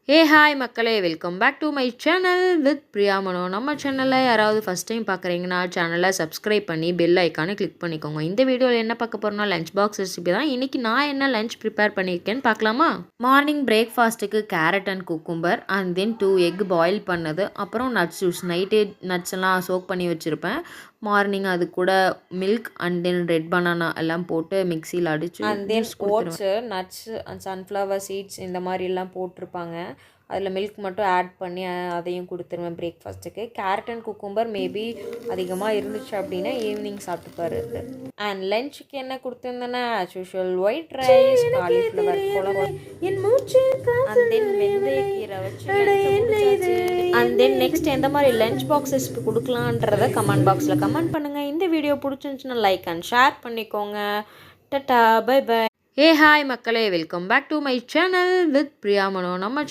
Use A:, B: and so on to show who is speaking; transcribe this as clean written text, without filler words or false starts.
A: Hi மக்களே, welcome back to my channel with Priya Mano. நம்ம சேனலில் யாராவது ஃபஸ்ட் டைம் பார்க்குறீங்கன்னா சேனலை சப்ஸ்கிரைப் பண்ணி பெல் ஐக்கானை கிளிக் பண்ணிக்கோங்க. இந்த வீடியோவில் என்ன பார்க்க போகிறோம்னா லஞ்ச் பாக்ஸ் ரெசிபி தான். இன்றைக்கி நான் என்ன லஞ்ச் ப்ரிப்பேர் பண்ணியிருக்கேன்னு பார்க்கலாமா? மார்னிங் பிரேக்ஃபாஸ்ட்டுக்கு carrot and cucumber and then 2 egg boil பண்ணது, அப்புறம் நட்ஸ் ஜூஸ். நைட்டே நட்ஸ் எல்லாம் சோக் பண்ணி வச்சுருப்பேன். மார்னிங் அது கூட milk and then red banana எல்லாம் போட்டு மிக்சியில் அடித்து
B: and then oats, nuts and sunflower seeds இந்த மாதிரிலாம் போட்டிருப்பாங்க. அதில் மில்க் மட்டும் ஆட் பண்ணி அதையும் கொடுத்துருவேன் பிரேக்ஃபாஸ்ட்டுக்கு. கேரட் அண்ட் குக்கும்பர் மேபி அதிகமாக இருந்துச்சு அப்படின்னா ஈவினிங் சாப்பிட்டுப்பாரு. அண்ட் லஞ்சுக்கு என்ன கொடுத்துருந்தேன்னா as usual white rice, cauliflower குழம்பு, அண்ட் தென் வெந்தயக்கீரை வச்சு. அண்ட் தென் நெக்ஸ்ட் எந்த மாதிரி லஞ்ச் பாக்ஸஸ்க்கு கொடுக்கலான்றத கமெண்ட் பாக்ஸில் கமெண்ட் பண்ணுங்கள். இந்த வீடியோ பிடிச்சிருந்துச்சுன்னா லைக் அண்ட் ஷேர் பண்ணிக்கோங்க. Tata, bye bye. ஹாய் மக்களே, welcome back to my channel with Priya Mano. நம்ம